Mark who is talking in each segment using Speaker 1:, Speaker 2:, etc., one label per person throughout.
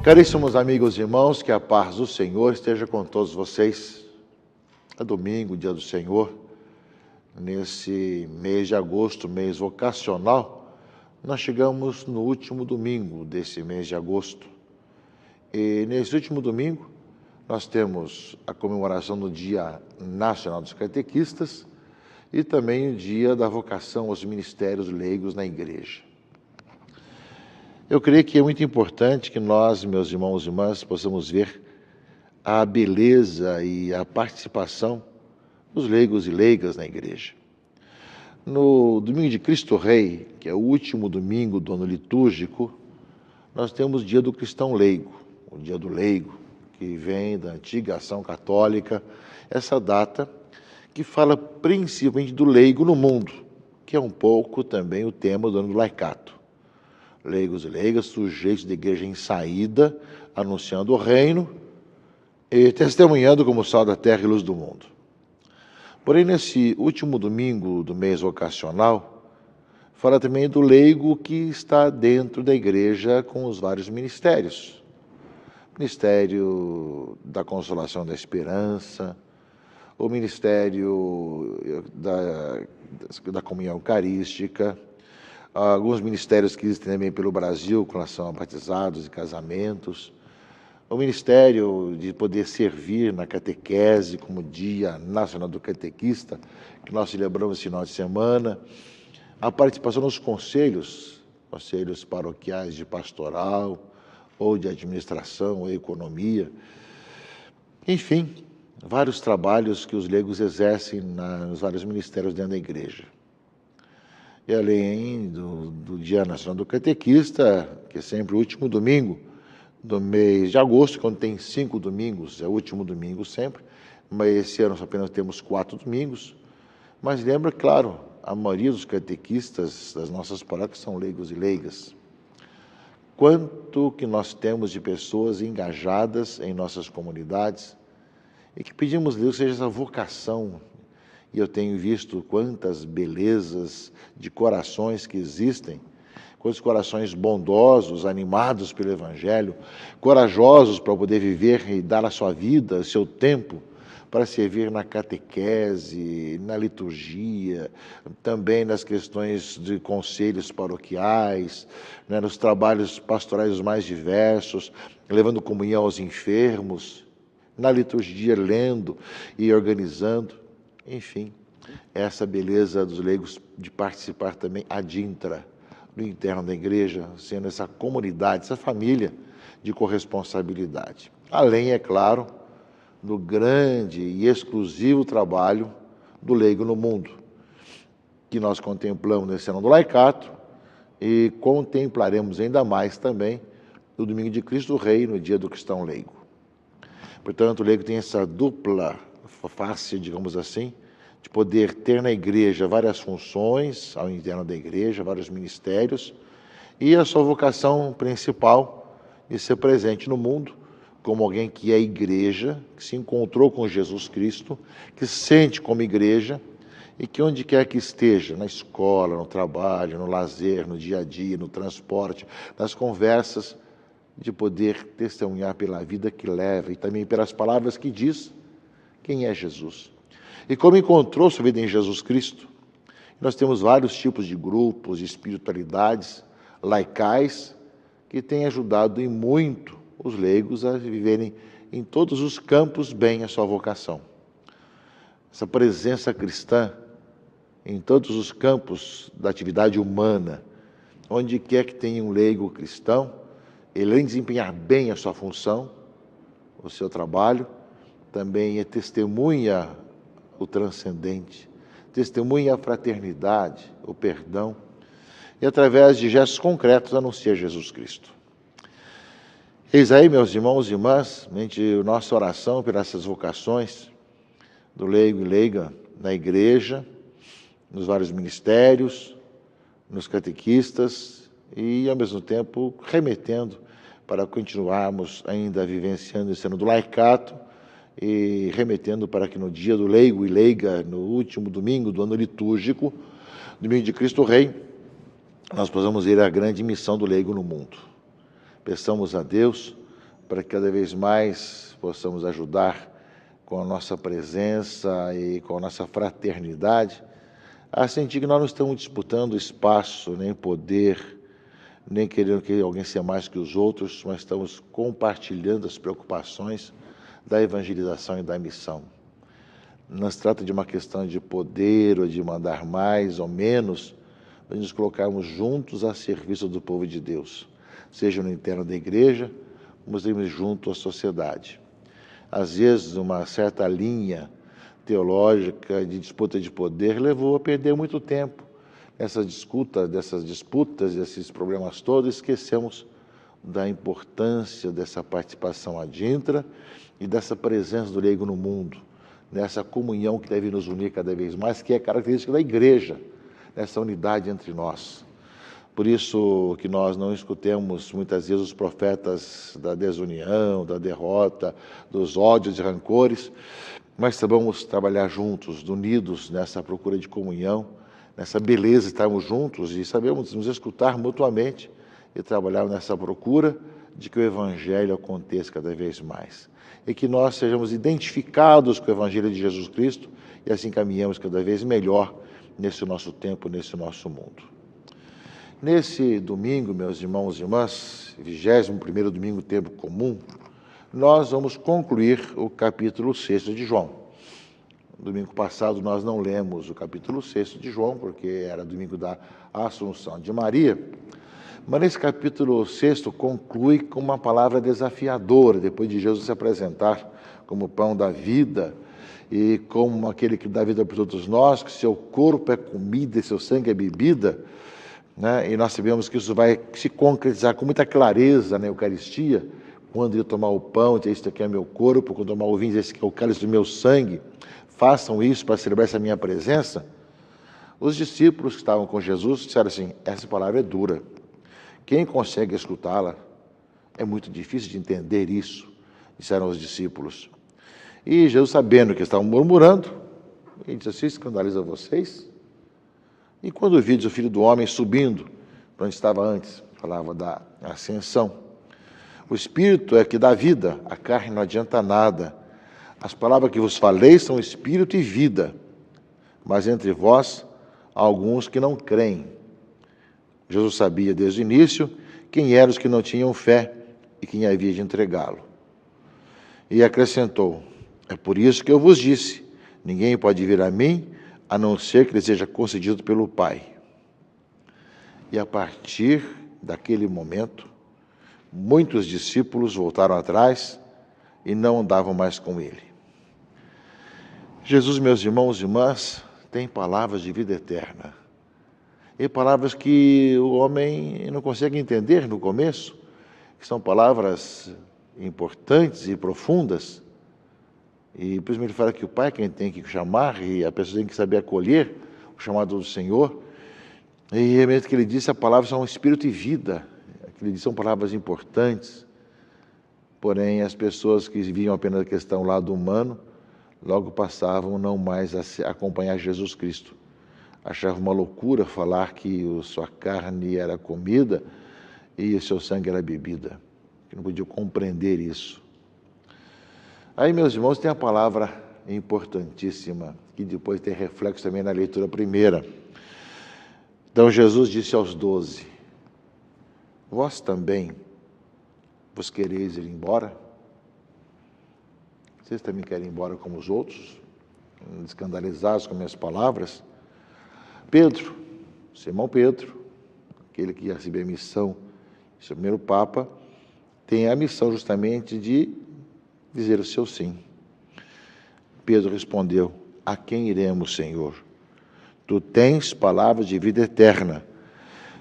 Speaker 1: Caríssimos amigos e irmãos, que a paz do Senhor esteja com todos vocês. É domingo, dia do Senhor, nesse mês de agosto, mês vocacional, nós chegamos no último domingo desse mês de agosto. E nesse último domingo, nós temos a comemoração do Dia Nacional dos Catequistas e também o Dia da Vocação aos Ministérios Leigos na Igreja. Eu creio que é muito importante que nós, meus irmãos e irmãs, possamos ver a beleza e a participação dos leigos e leigas na igreja. No domingo de Cristo Rei, que é o último domingo do ano litúrgico, nós temos o Dia do Cristão Leigo, o Dia do Leigo, que vem da antiga ação católica, essa data que fala principalmente do leigo no mundo, que é um pouco também o tema do ano do laicato. Leigos e leigas, sujeitos de igreja em saída, anunciando o reino e testemunhando como sal da terra e luz do mundo. Porém, nesse último domingo do mês vocacional, fala também do leigo que está dentro da igreja com os vários ministérios. Ministério da Consolação da Esperança, o Ministério da Comunhão Eucarística, alguns ministérios que existem também pelo Brasil, com relação a batizados e casamentos, o ministério de poder servir na catequese, como Dia Nacional do Catequista, que nós celebramos esse final de semana, a participação nos conselhos paroquiais de pastoral, ou de administração, ou economia, enfim, vários trabalhos que os leigos exercem nos vários ministérios dentro da igreja. E além do Dia Nacional do Catequista, que é sempre o último domingo do mês de agosto, quando tem 5 domingos, é o último domingo sempre, mas esse ano apenas temos 4 domingos. Mas lembra, claro, a maioria dos catequistas das nossas paróquias são leigos e leigas. Quanto que nós temos de pessoas engajadas em nossas comunidades e que pedimos a Deus que seja essa vocação. E eu tenho visto quantas belezas de corações que existem, quantos corações bondosos, animados pelo Evangelho, corajosos para poder viver e dar a sua vida, o seu tempo, para servir na catequese, na liturgia, também nas questões de conselhos paroquiais, né, nos trabalhos pastorais os mais diversos, levando comunhão aos enfermos, na liturgia lendo e organizando. Enfim, essa beleza dos leigos de participar também adintra no interno da igreja, sendo essa comunidade, essa família de corresponsabilidade. Além, é claro, do grande e exclusivo trabalho do leigo no mundo, que nós contemplamos nesse ano do laicato e contemplaremos ainda mais também no domingo de Cristo Rei, no dia do cristão leigo. Portanto, o leigo tem essa dupla face, digamos assim, de poder ter na igreja várias funções ao interno da igreja, vários ministérios, e a sua vocação principal de ser presente no mundo como alguém que é igreja, que se encontrou com Jesus Cristo, que se sente como igreja e que onde quer que esteja, na escola, no trabalho, no lazer, no dia a dia, no transporte, nas conversas, de poder testemunhar pela vida que leva e também pelas palavras que diz quem é Jesus. E como encontrou sua vida em Jesus Cristo. Nós temos vários tipos de grupos, de espiritualidades laicais que têm ajudado em muito os leigos a viverem em todos os campos bem a sua vocação. Essa presença cristã em todos os campos da atividade humana, onde quer que tenha um leigo cristão, ele, além de desempenhar bem a sua função, o seu trabalho, também testemunha o transcendente, testemunha a fraternidade, o perdão, e através de gestos concretos anuncia Jesus Cristo. Eis aí, meus irmãos e irmãs, a nossa oração por essas vocações do leigo e leiga na igreja, nos vários ministérios, nos catequistas e, ao mesmo tempo, remetendo para continuarmos ainda vivenciando esse ano do laicato e remetendo para que no dia do leigo e leiga, no último domingo do ano litúrgico, domingo de Cristo Rei, nós possamos ir à grande missão do leigo no mundo. Peçamos a Deus para que cada vez mais possamos ajudar com a nossa presença e com a nossa fraternidade, a sentir que nós não estamos disputando espaço, nem poder, nem querendo que alguém seja mais que os outros, mas estamos compartilhando as preocupações da evangelização e da missão. Não se trata de uma questão de poder ou de mandar mais ou menos, mas nos colocarmos juntos a serviço do povo de Deus, seja no interno da igreja, como estamos junto à sociedade. Às vezes, uma certa linha teológica de disputa de poder levou a perder muito tempo nessas disputas, desses problemas todos, esquecemos da importância dessa participação adintra e dessa presença do leigo no mundo, nessa comunhão que deve nos unir cada vez mais, que é característica da igreja, nessa unidade entre nós. Por isso que nós não escutemos muitas vezes os profetas da desunião, da derrota, dos ódios e rancores, mas sabemos trabalhar juntos, unidos nessa procura de comunhão, nessa beleza de estarmos juntos e sabemos nos escutar mutuamente e trabalhar nessa procura de que o Evangelho aconteça cada vez mais. E que nós sejamos identificados com o Evangelho de Jesus Cristo e assim caminhamos cada vez melhor nesse nosso tempo, nesse nosso mundo. Nesse domingo, meus irmãos e irmãs, 21º domingo, tempo comum, nós vamos concluir o capítulo 6 de João. Domingo passado nós não lemos o capítulo 6 de João, porque era domingo da Assunção de Maria, mas nesse capítulo 6 conclui com uma palavra desafiadora, depois de Jesus se apresentar como pão da vida e como aquele que dá vida para todos nós, que seu corpo é comida e seu sangue é bebida, né? E nós sabemos que isso vai se concretizar com muita clareza na Eucaristia, quando ele tomar o pão, dizer, este aqui é meu corpo, quando tomar o vinho, dizer, este aqui é o cálice do meu sangue, façam isso para celebrar essa minha presença. Os discípulos que estavam com Jesus disseram assim, essa palavra é dura, quem consegue escutá-la? É muito difícil de entender isso, disseram os discípulos. E Jesus, sabendo que estavam murmurando, ele disse assim, escandaliza vocês? E quando vides o Filho do Homem subindo, para onde estava antes, falava da ascensão. O Espírito é que dá vida, a carne não adianta nada. As palavras que vos falei são Espírito e vida, mas entre vós há alguns que não creem. Jesus sabia desde o início quem eram os que não tinham fé e quem havia de entregá-lo. E acrescentou, é por isso que eu vos disse, ninguém pode vir a mim, a não ser que lhe seja concedido pelo Pai. E a partir daquele momento, muitos discípulos voltaram atrás e não andavam mais com ele. Jesus, meus irmãos e irmãs, tem palavras de vida eterna. E palavras que o homem não consegue entender no começo, que são palavras importantes e profundas. E por isso ele fala que o Pai é quem tem que chamar e a pessoa tem que saber acolher o chamado do Senhor. E realmente que ele disse, a palavra são espírito e vida. Que ele disse, são palavras importantes. Porém, as pessoas que viam apenas a questão do lado humano, logo passavam não mais a acompanhar Jesus Cristo. Achavam uma loucura falar que a sua carne era comida e o seu sangue era bebida. Que não podiam compreender isso. Aí, meus irmãos, tem a palavra importantíssima, que depois tem reflexo também na leitura primeira. Então, Jesus disse aos 12, vós também vos quereis ir embora? Vocês também querem ir embora como os outros? Escandalizados com minhas palavras? Pedro, Simão Pedro, aquele que recebeu a missão, esse primeiro Papa, tem a missão justamente de dizer o seu sim. Pedro respondeu, a quem iremos, Senhor? Tu tens palavras de vida eterna.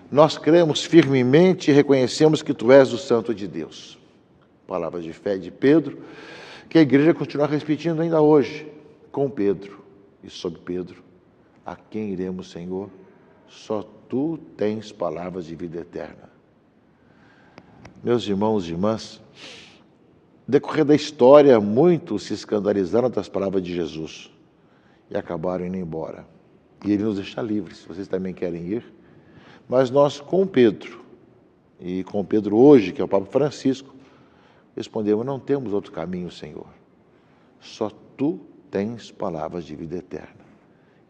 Speaker 1: Nós cremos firmemente e reconhecemos que Tu és o Santo de Deus. Palavras de fé de Pedro, que a igreja continua repetindo ainda hoje, com Pedro e sob Pedro. A quem iremos, Senhor? Só Tu tens palavras de vida eterna. Meus irmãos e irmãs, no decorrer da história, muitos se escandalizaram das palavras de Jesus e acabaram indo embora. E Ele nos deixa livres, se vocês também querem ir. Mas nós, com Pedro, e com Pedro hoje, que é o Papa Francisco, respondemos: não temos outro caminho, Senhor. Só Tu tens palavras de vida eterna.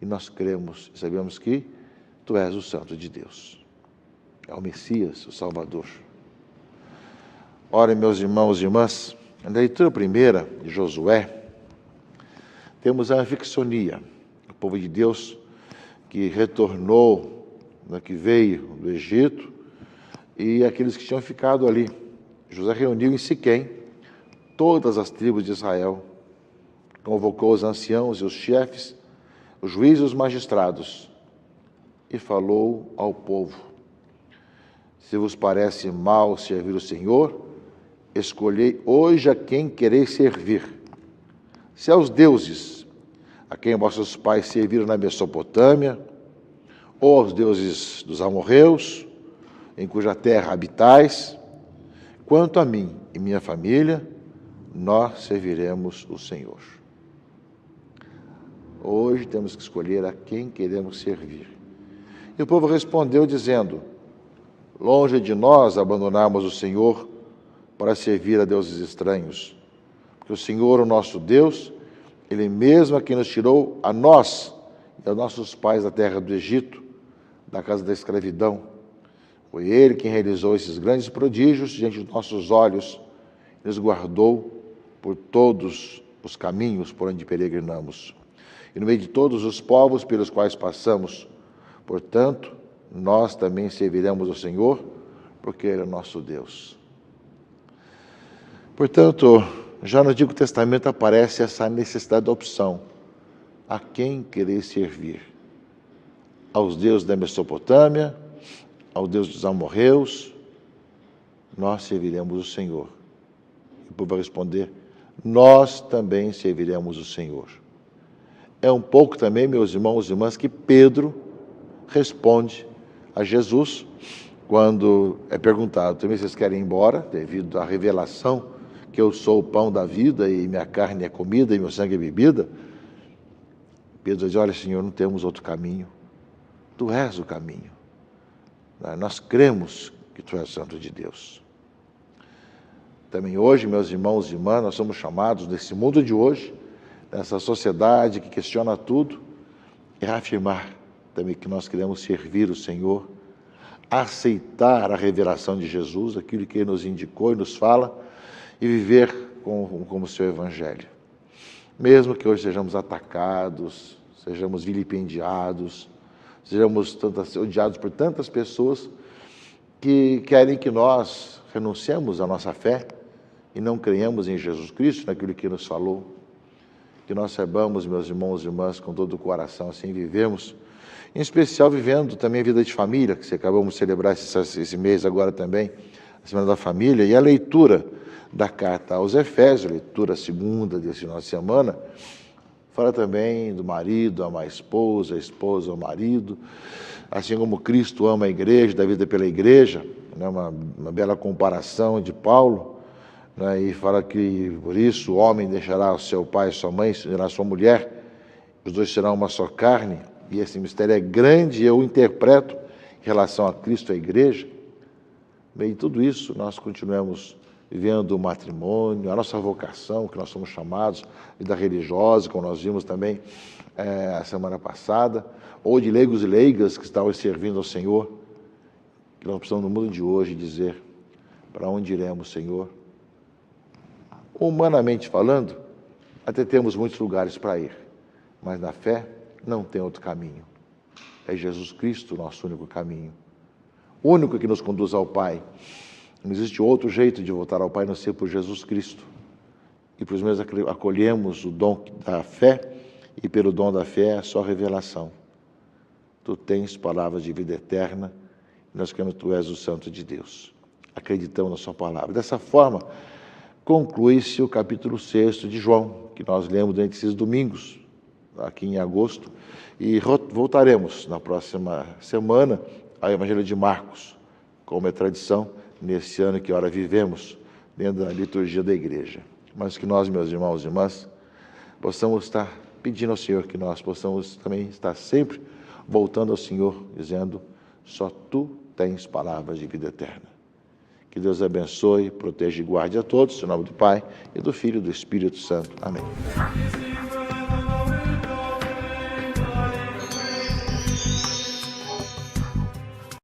Speaker 1: E nós cremos e sabemos que Tu és o Santo de Deus. É o Messias, o Salvador. Ora, meus irmãos e irmãs, na leitura primeira de Josué, temos a anfixonia, o povo de Deus que retornou, que veio do Egito, e aqueles que tinham ficado ali. José reuniu em Siquém todas as tribos de Israel, convocou os anciãos e os chefes, os juízes e os magistrados, e falou ao povo: se vos parece mal servir o Senhor, escolhei hoje a quem quereis servir. Se aos deuses a quem vossos pais serviram na Mesopotâmia, ou aos deuses dos amorreus, em cuja terra habitais, quanto a mim e minha família, nós serviremos o Senhor. Hoje temos que escolher a quem queremos servir. E o povo respondeu dizendo: longe de nós abandonarmos o Senhor para servir a deuses estranhos, porque o Senhor, o nosso Deus, Ele mesmo é quem nos tirou a nós e aos nossos pais da terra do Egito, da casa da escravidão. Foi Ele quem realizou esses grandes prodígios diante dos nossos olhos e nos guardou por todos os caminhos por onde peregrinamos e no meio de todos os povos pelos quais passamos. Portanto, nós também serviremos o Senhor, porque Ele é nosso Deus. Portanto, já no Antigo Testamento aparece essa necessidade da opção. A quem querer servir? Aos deuses da Mesopotâmia, ao Deus dos amorreus, nós serviremos o Senhor. E o povo vai responder: nós também serviremos o Senhor. É um pouco também, meus irmãos e irmãs, que Pedro responde a Jesus quando é perguntado: também vocês querem ir embora, devido à revelação que eu sou o pão da vida e minha carne é comida e meu sangue é bebida? Pedro diz: olha, Senhor, não temos outro caminho. Tu és o caminho. Nós cremos que Tu és o Santo de Deus. Também hoje, meus irmãos e irmãs, nós somos chamados nesse mundo de hoje, nessa sociedade que questiona tudo, é afirmar também que nós queremos servir o Senhor, aceitar a revelação de Jesus, aquilo que Ele nos indicou e nos fala, e viver como o seu Evangelho. Mesmo que hoje sejamos atacados, sejamos vilipendiados, sejamos odiados por tantas pessoas que querem que nós renunciemos à nossa fé e não creiamos em Jesus Cristo, naquilo que nos falou, que nós saibamos, meus irmãos e irmãs, com todo o coração, assim vivemos, em especial vivendo também a vida de família, que acabamos de celebrar esse mês agora também, a Semana da Família, e a leitura da carta aos Efésios, leitura segunda desse final de semana, fala também do marido amar a esposa ao marido, assim como Cristo ama a igreja, dá vida pela igreja, né, uma bela comparação de Paulo, né, e fala que, por isso, o homem deixará o seu pai e sua mãe, se unirá a sua mulher, os dois serão uma só carne, e esse mistério é grande, e eu o interpreto em relação a Cristo e a igreja. Bem, tudo isso nós continuamos vivendo o matrimônio, a nossa vocação, que nós somos chamados, vida religiosa, como nós vimos também a semana passada, ou de leigos e leigas que estavam servindo ao Senhor, que nós precisamos no mundo de hoje dizer: para onde iremos, Senhor? Humanamente falando, até temos muitos lugares para ir, mas na fé não tem outro caminho. É Jesus Cristo o nosso único caminho, o único que nos conduz ao Pai. Não existe outro jeito de voltar ao Pai a não ser por Jesus Cristo. E por isso mesmo acolhemos o dom da fé, e pelo dom da fé é só revelação. Tu tens palavras de vida eterna, e nós queremos que Tu és o Santo de Deus. Acreditamos na Sua palavra. Dessa forma, conclui-se o capítulo 6 de João, que nós lemos durante esses domingos, aqui em agosto, e voltaremos na próxima semana ao Evangelho de Marcos, como é tradição, nesse ano que ora vivemos, dentro da liturgia da igreja. Mas que nós, meus irmãos e irmãs, possamos estar pedindo ao Senhor, que nós possamos também estar sempre voltando ao Senhor, dizendo: só Tu tens palavras de vida eterna. Que Deus abençoe, proteja e guarde a todos, em nome do Pai, e do Filho e do Espírito Santo. Amém.